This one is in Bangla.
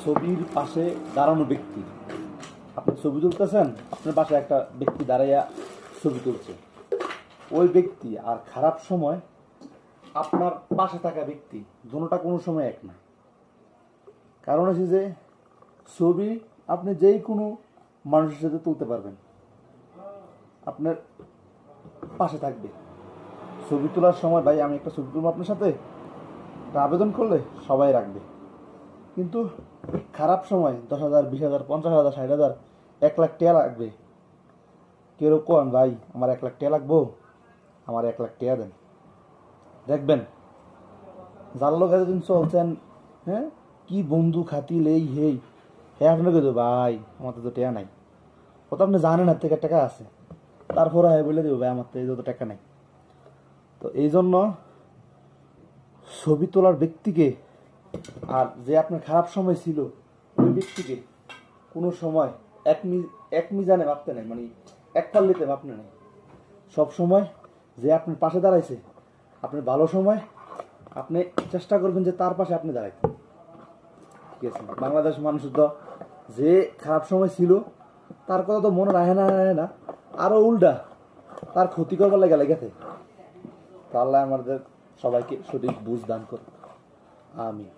ছবির পাশে দাঁড়ানো ব্যক্তি, আপনি ছবি তুলতেছেন, আপনার পাশে একটা ব্যক্তি দাঁড়াইয়া ছবি তুলছে, ওই ব্যক্তি আর খারাপ সময় আপনার পাশে থাকা ব্যক্তি দুটোটা কোনো সময় এক না। কারণ হচ্ছে যে ছবি আপনি যেই কোনো মানুষের সাথে তুলতে পারবেন, আপনার পাশে থাকবে। ছবি তোলার সময় ভাই আমি একটা ছবি তুলবো আপনার সাথে, আবেদন করলে সবাই রাখবে, কিন্তু খারাপ সময় 10,000, 20,000, 50,000, 60,000, 1 লাখ টাকা লাগবে। কেউ কোন ভাই আমার 1 লাখ টাকা লাগবো, আমার 1 লাখ টাকা দেন। দেখবেন যার লোক এতদিন চলছেন, হ্যাঁ কি বন্ধু খাতিল এই হেই, হ্যাঁ আপনাকে দেবো ভাই আমার তো টাকা নাই, ও তো আপনি জানেন না থেকে টাকা আছে, তারপরে হ্যাঁ বলে দেবো ভাই আমার তো এই যত টাকা নাই। তো এই জন্য ছবি তোলার ব্যক্তিকে আর যে আপনার খারাপ সময় ছিল ওই ব্যক্তিকে কোনো সময় এক মিজানে ভাবতে নেই, মানে এক পাল্লিতে ভাবতে নেই। সব সময় যে আপনার পাশে দাঁড়াইছে আপনার ভালো সময়, আপনি চেষ্টা করবেন যে তার পাশে আপনি দাঁড়াইতে। ঠিক আছে, বাংলাদেশ মানুষ তো যে খারাপ সময় ছিল তার কথা তো মনে রাখে না, আরো উল্টা তার ক্ষতি করবার লেগে গেছে। তো আল্লাহ আমাদের সবাইকে সঠিক বুঝ দান করুন, আমিন।